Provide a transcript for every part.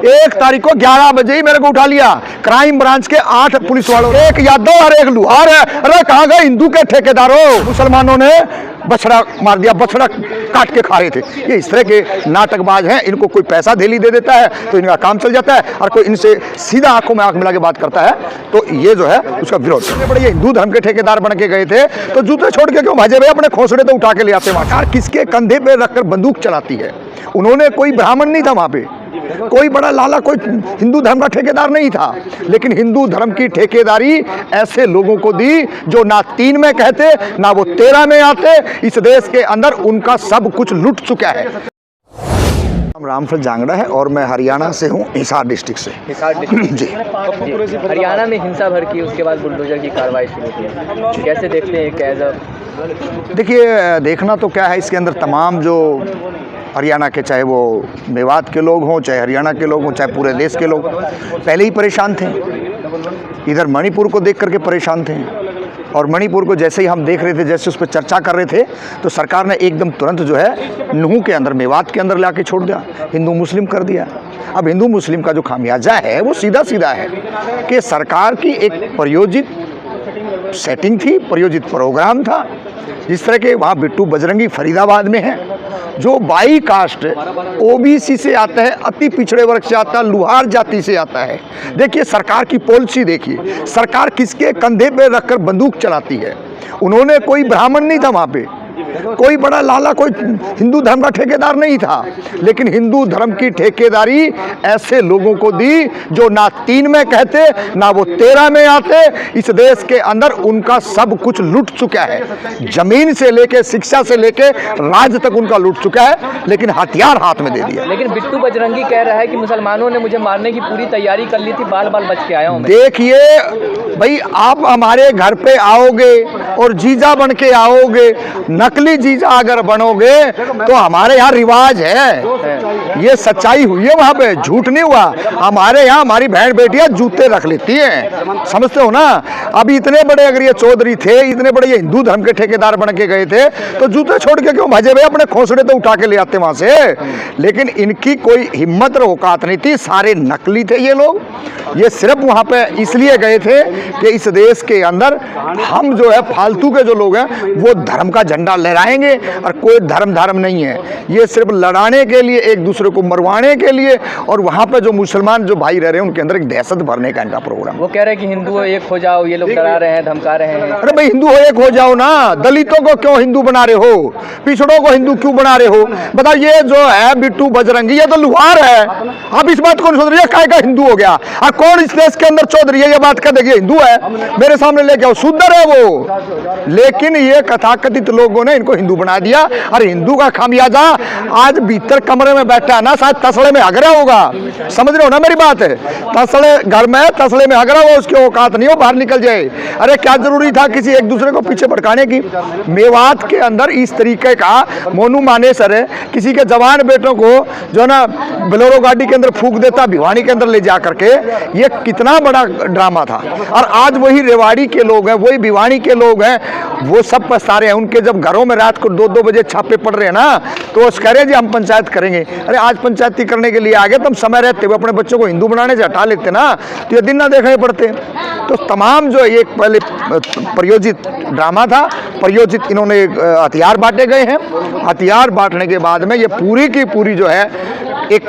1 तारीख को 11 बजे ही मेरे को उठा लिया क्राइम ब्रांच के 8 पुलिस वालों, एक यादव और एक लुहार है। अरे कहाँ गए हिंदू के ठेकेदारों? मुसलमानों ने बछड़ा मार दिया, बछड़ा काट के खा रहे थे। ये इस तरह के नाटकबाज हैं, इनको कोई पैसा धेली दे देता है तो इनका काम चल जाता है, और कोई इनसे सीधा आंखों में आंख मिला के बात करता है तो ये जो है उसका विरोध करने पड़े। ये हिंदू धर्म के ठेकेदार बन के गए थे तो जूते छोड़ के क्यों भाजे भाई? अपने खोसड़े तो उठा के ले आते। वहां किसके कंधे पे रखकर बंदूक चलाती है? उन्होंने, कोई ब्राह्मण नहीं था वहां पे, कोई बड़ा लाला, कोई हिंदू धर्म का ठेकेदार नहीं था, लेकिन हिंदू धर्म की ठेकेदारी ऐसे लोगों को दी जो ना 3 में कहते ना वो 13 में आते। इस देश के अंदर उनका सब कुछ लुट चुका है। रामफल जांगड़ा है और मैं हरियाणा से हूँ, हिसार डिस्ट्रिक्ट से। हिसार डिस्ट्रिक्ट जी। हरियाणा में हिंसा भर की, उसके बाद बुलडोजर की कार्रवाई शुरू की, कैसे देखते हैं कैसा? देखिए, देखना तो क्या है, इसके अंदर तमाम जो हरियाणा के, चाहे वो मेवात के लोग हों, चाहे हरियाणा के लोग हों, चाहे पूरे देश के लोग पहले ही परेशान थे। इधर मणिपुर को देख करके परेशान थे, और मणिपुर को जैसे ही हम देख रहे थे, जैसे उस पर चर्चा कर रहे थे, तो सरकार ने एकदम तुरंत जो है नूह के अंदर, मेवात के अंदर ला के छोड़ दिया, हिंदू मुस्लिम कर दिया। अब हिंदू मुस्लिम का जो खामियाजा है वो सीधा सीधा है कि सरकार की एक प्रयोजित सेटिंग थी, प्रयोजित प्रोग्राम था। जिस तरह के वहाँ बिट्टू बजरंगी फरीदाबाद में है, जो बाई कास्ट ओबीसी से आता है, अति पिछड़े वर्ग से आता है, लुहार जाति से आता है। देखिए सरकार की पॉलिसी देखिए, सरकार किसके कंधे पे रखकर बंदूक चलाती है। उन्होंने, कोई ब्राह्मण नहीं था वहाँ पे, कोई बड़ा लाला, कोई हिंदू धर्म का ठेकेदार नहीं था, लेकिन हिंदू धर्म की ठेकेदारी ऐसे लोगों को दी जो ना 3 में कहते ना वो 13 में आते। इस देश के अंदर उनका सब कुछ लूट चुका है, जमीन से लेके, शिक्षा से लेके, राज तक उनका लूट चुका है, लेकिन हथियार हाथ में दे दिया। लेकिन बिट्टू बजरंगी कह रहा है कि मुसलमानों ने मुझे मारने की पूरी तैयारी कर ली थी, बाल बाल बच के आया हूँ। देखिए भाई, आप हमारे घर पे आओगे और जीजा बन के आओगे, नकली जीजा अगर बनोगे तो हमारे यहाँ रिवाज है, ये सच्चाई हुई है, वहाँ पे झूठ नहीं हुआ। हमारे यहाँ हमारी बहन बेटियाँ जूते रख लेती हैं, समझते हो ना। अभी इतने बड़े अगर ये चौधरी थे, इतने बड़े ये हिंदू धर्म के ठेकेदार बन के गए थे, तो जूते छोड़ के क्यों भाजे भाई? अपने खोसड़े तो उठा के ले आते वहाँ से। लेकिन इनकी कोई हिम्मत और औकात नहीं थी, सारे नकली थे ये लोग। ये सिर्फ वहाँ पे इसलिए गए थे कि इस देश के अंदर हम जो है फालतू के जो लोग हैं वो धर्म का झंडा लहराएंगे, और कोई धर्म नहीं है, ये सिर्फ लड़ाने के लिए, एक दूसरे को मरवाने के लिए, और वहाँ पे जो मुसलमान जो भाई रह रहे हैं उनके अंदर एक दहशत भरने का इनका प्रोग्राम। वो कह रहे हैं कि हिंदू एक हो जाओ, ये लोग डरा रहे हैं, धमका रहे हैं। अरे भाई, हिंदू एक हो जाओ ना, दलितों को क्यों हिंदू बना रहे हो? पिछड़ों को हिंदू क्यों बना रहे हो? बताओ, ये जो है बिट्टू बजरंगी, ये तो लुहार है। आप इस बात को नहीं सोच रहे, काय का हिंदू हो गया? और कौन इस देश के अंदर चौधरी है ये बात कह देगी हिंदू है? मेरे सामने लेके आओ, शुद्ध है वो। लेकिन ये तथाकथित लोगों ने इनको हिंदू बना दिया, और हिंदू का खामियाजा आज भीतर कमरे में बैठा है ना, शायद तसले में हगरा होगा। समझ रहे हो ना मेरी बात है? तसले घर में, तसले में हगरा हुआ, उसकी औकात नहीं हो, बाहर निकल जाए। अरे क्या जरूरी था किसी एक दूसरे को पीछे भड़काने की? मेवात के अंदर इस तरीके का मोनू मानेसर है, किसी के जवान बेटों को जो ना बोलेरो गाड़ी के अंदर फूंक देता, भिवानी के अंदर ले जा करके, ये कितना बड़ा ड्रामा था। और आज वही रेवाड़ी के लोग हैं, वही भिवानी के लोग हैं, वो सब पछता रहे हैं। उनके जब घरों में रात को 2-2 बजे छापे पड़ रहे हैं ना, तो कह रहे हैं जी हम पंचायत करेंगे। अरे आज पंचायती करने के लिए आ गए, तुम समय रहते हुए अपने बच्चों को हिंदू बनाने से हटा लेते ना, तो ये दिन ना देखने पड़ते। तो तमाम जो एक पहले प्रयोजित ड्रामा था, प्रयोजित इन्होंने हथियार बांटे गए हैं। हथियार बांटने के बाद में ये पूरी की पूरी जो है एक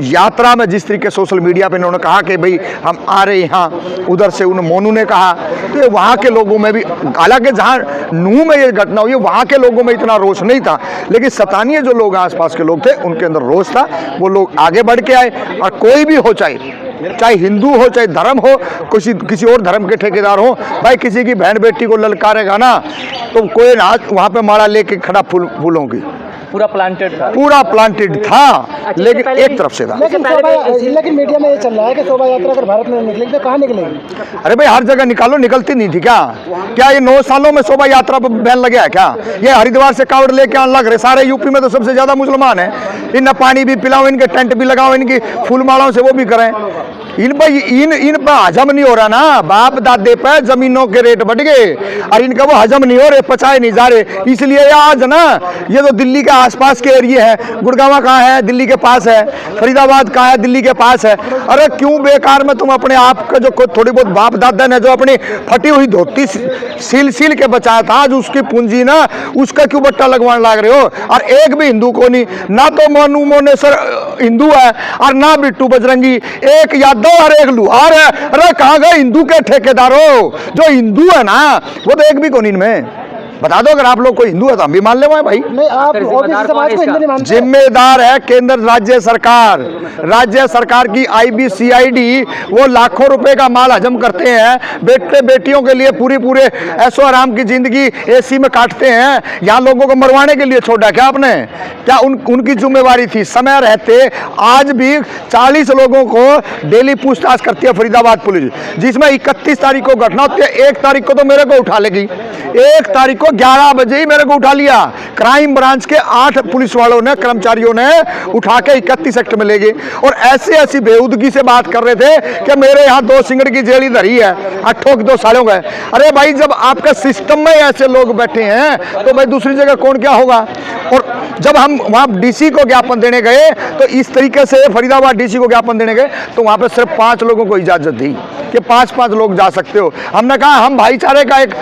यात्रा में, जिस तरीके सोशल मीडिया पे इन्होंने कहा कि भाई हम आ रहे यहाँ, उधर से उन मोनू ने कहा, तो ये वहाँ के लोगों में भी, हालांकि जहाँ नूह में ये घटना हुई वहाँ के लोगों में इतना रोष नहीं था, लेकिन स्थानीय जो लोग आसपास के लोग थे उनके अंदर रोष था। वो लोग आगे बढ़ के आए, और कोई भी हो, चाहे हिंदू हो, चाहे धर्म हो, किसी और धर्म के ठेकेदार हो, भाई किसी की बहन बेटी को ललकारेगा ना तो कोई ना वहाँ पे माला लेके खड़ा फूलों की। पूरा प्लांटेड था, पूरा प्लांटेड था, लेकिन एक तरफ से था। लेकिन मीडिया में ये चल रहा है कि शोभा यात्रा अगर भारत में निकलेगी तो कहाँ निकलेगी? अरे भाई, हर जगह निकालो, निकलती नहीं थी क्या ये 9 सालों में शोभा यात्रा पर बैन लगे है क्या? ये हरिद्वार से कावड़ लेके आने लग रहे, सारे यूपी में तो सबसे ज्यादा मुसलमान है। इन्हें पानी भी पिलाओ, इनके टेंट भी लगाओ, इनकी फूल मालाओं से वो भी करें। इन पर हजम नहीं हो रहा ना, बाप दादे पे जमीनों के रेट बढ़ गए और इनका वो हजम नहीं हो रहे, पचाए नहीं जा रहे। इसलिए ये आज ना ये तो दिल्ली के आसपास के एरिया है, गुड़गांव कहाँ है, दिल्ली के पास है, फरीदाबाद कहाँ है, दिल्ली के पास है। अरे क्यों बेकार में तुम अपने आप का जो थोड़ी बहुत बाप दादा ने जो अपनी फटी हुई धोती सील के बचाया था, आज उसकी पूंजी ना उसका क्यों बट्टा लगवाने लग रहे हो। और एक भी हिंदू को नहीं, ना तो मोनू मोनेसर हिंदू है और ना बिट्टू बजरंगी, एक यादव और एक लुहार है। अरे कहाँ गए हिंदू के ठेकेदारों, जो हिंदू है ना वो तो एक भी कौन इनमें बता दो। अगर आप लोग कोई हिंदू है तो हम भी मान ले भाई। नहीं, आप ओबीसी समाज को हिंदू नहीं मानते? जिम्मेदार है केंद्र राज्य सरकार, राज्य सरकार की IBCID, वो लाखों रुपए का माल हजम करते हैं, बेटे बेटियों के लिए पूरे ऐशो आराम की जिंदगी AC में काटते हैं। यहाँ लोगों को मरवाने के लिए छोड़ा क्या आपने? क्या उनकी जिम्मेवारी थी? समय रहते आज भी 40 लोगों को डेली पूछताछ करती है फरीदाबाद पुलिस, जिसमें 31 तारीख को घटना होती है। 1 तारीख को तो मेरे को उठा लेगी, 1 तारीख को 11 बजे ही मेरे को उठा लिया। क्राइम ब्रांच के 8 पुलिस वालों ने, कर्मचारियों ने उठा के 31 एक्ट में ले गए और ऐसी बेहूदगी से बात कर रहे थे कि मेरे यहाँ 2 सिंगड़ की जेली धरी है, 2 सालों गए। अरे भाई, जब आपका सिस्टम में ऐसे लोग बैठे हैं तो भाई दूसरी जगह कौन क्या होगा। और जब हम वहाँ DC को ज्ञापन देने गए तो इस तरीके से फरीदाबाद DC को ज्ञापन देने गए तो वहाँ पे सिर्फ 5 लोगों को इजाजत दी कि 5-5 लोग जा सकते हो। हमने कहा हम भाईचारे का एक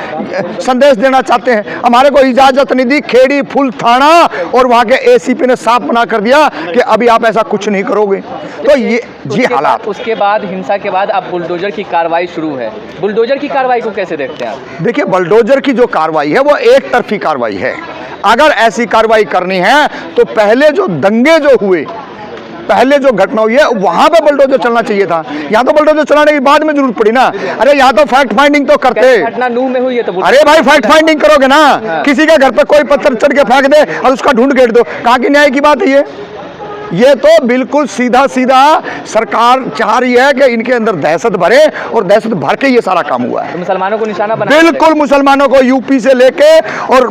संदेश देना चाहते हैं, हमारे को इजाजत नहीं दी। खेड़ी फुल थाना और वहाँ के ACP ने साफ मना कर दिया कि अभी आप ऐसा कुछ नहीं करोगे। तो ये हालात। उसके बाद हिंसा के बाद अब बुलडोजर की कार्रवाई शुरू है। बुलडोजर की कार्रवाई को कैसे देखते हैं आप? देखिए, बुलडोजर की जो कार्रवाई है वो एक तरफी कार्रवाई है। अगर ऐसी कार्रवाई करनी है तो पहले जो दंगे जो हुए, पहले जो घटना हुई है वहां पे बुलडोजर चलना चाहिए था। यहाँ तो बुलडोजर चलाने की बाद में जरूरत पड़ी ना। अरे यहाँ तो फैक्ट फाइंडिंग तो करते। घटना नूह में हुई है तो अरे भाई फैक्ट फाइंडिंग करोगे ना। किसी के घर पे कोई पत्थर चढ़ के फेंक दे और उसका ढूंढ घेर दो, कहाँ की न्याय की बात है ये तो बिल्कुल सीधा सरकार चाह रही है कि इनके अंदर दहशत भरे और दहशत भर के ये सारा काम हुआ है। तो मुसलमानों को निशाना बना, बिल्कुल मुसलमानों को UP से लेके और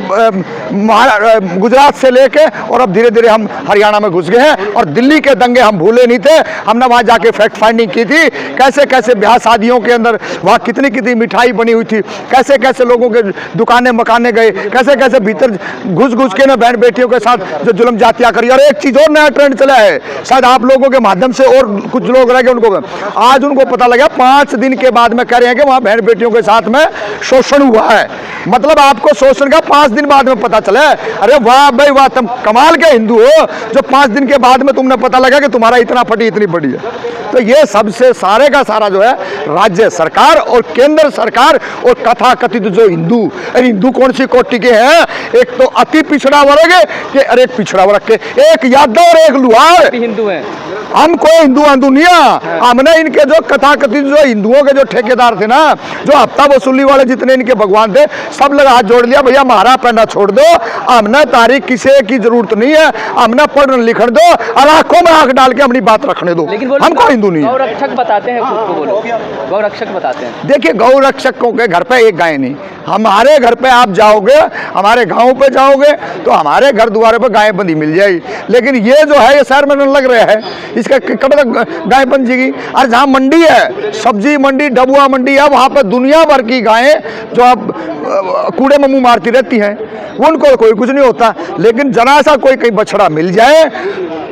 गुजरात से लेके और अब धीरे धीरे हम हरियाणा में घुस गए हैं। और दिल्ली के दंगे हम भूले नहीं थे, हमने वहां जाके फैक्ट फाइंडिंग की थी। कैसे कैसे ब्याह शादियों के अंदर वहां कितनी मिठाई बनी हुई थी, कैसे कैसे लोगों के दुकानें मकाने गए, कैसे कैसे भीतर घुस के ना बहन बेटियों के साथ जो जुल्म जातियां करी। और एक चीज और नया ट्रेंड है, शायद आप लोगों के माध्यम से और कुछ लोग रह गए, उनको आज उनको पता लगा 5 दिन के बाद में कह रहे हैं कि वहां बहन बेटियों के साथ में शोषण हुआ है। मतलब आपको शोषण का 5 दिन बाद में पता चला। अरे वाह भाई वाह, तुम कमाल के हिंदू हो जो 5 दिन के बाद में तुमने पता लगा कि तुम्हारा इतना फटी इतनी बड़ी है। तो ये सबसे सारे का सारा जो है राज्य सरकार और केंद्र सरकार और कथाकथित जो हिंदू कौन सी कोटि के हैं? एक तो अति पिछड़ा वर्ग के और एक पिछड़ा वर्ग के, एक यादव और एक लुहार। हिंदू हैं हम, कोई हिंदू नहीं है। हमने इनके जो कथाकथित जो हिंदुओं के जो ठेकेदार थे ना, जो हफ्ता वसूली वाले जितने इनके भगवान थे, सब लोग हाथ जोड़ लिया, भैया हमारा पैना छोड़ दो, हमने तारीख किसी की जरूरत नहीं है, हमने पढ़ लिखने दो और आंखों में आंख डाल के अपनी बात रखने दो। हम कोई हिंदू नहीं है। गौरक्षक बताते हैं खुद को, बोलो गौरक्षक बताते हैं। देखिए, गौरक्षकों के घर पे एक गाय नहीं। हमारे घर पे आप जाओगे, हमारे गांव पे जाओगे तो हमारे घर द्वारे पे गाय बंधी मिल जाएगी। लेकिन ये जो है ये शहर में लग रहा है, इसका कब तक गाय बन जाएगी? और जहाँ मंडी है, सब्जी मंडी, डबुआ मंडी है, वहाँ पे दुनिया भर की गायें जो अब कूड़े में मुंह मारती रहती हैं, उनको कोई कुछ नहीं होता। लेकिन जरा सा कोई कहीं बछड़ा मिल जाए,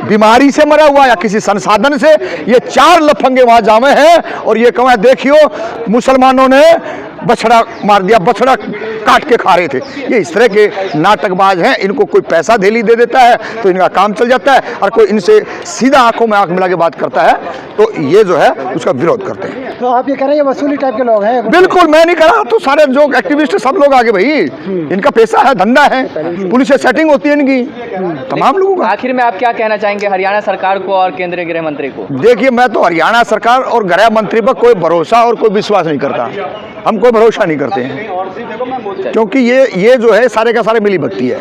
बीमारी से मरा हुआ या किसी संसाधन से, ये 4 लफंगे वहां जामे हैं और ये कहा देखियो मुसलमानों ने बछड़ा मार दिया, बछड़ा काट के खा रहे थे। ये इस तरह के नाटकबाज हैं। इनको कोई पैसा धेली दे देता है तो इनका काम चल जाता है, और कोई इनसे सीधा आंखों में आंख मिला के बात करता है तो ये जो है उसका विरोध करते हैं। तो आप ये कह रहे हैं वसूली टाइप के लोग हैं? बिल्कुल, मैं नहीं कह रहा, तो सारे जो एक्टिविस्ट सब लोग आगे भाई, इनका पैसा है, धंधा है, पुलिस से सेटिंग होती है इनकी तमाम लोगों का। आखिर में आप क्या कहना चाहेंगे हरियाणा सरकार को और केंद्रीय गृह मंत्री को? देखिए, मैं तो हरियाणा सरकार और गृह मंत्री पर कोई भरोसा और कोई विश्वास नहीं करता। हम कोई भरोसा नहीं करते हैं, क्योंकि ये जो है सारे का सारे मिली भगती है।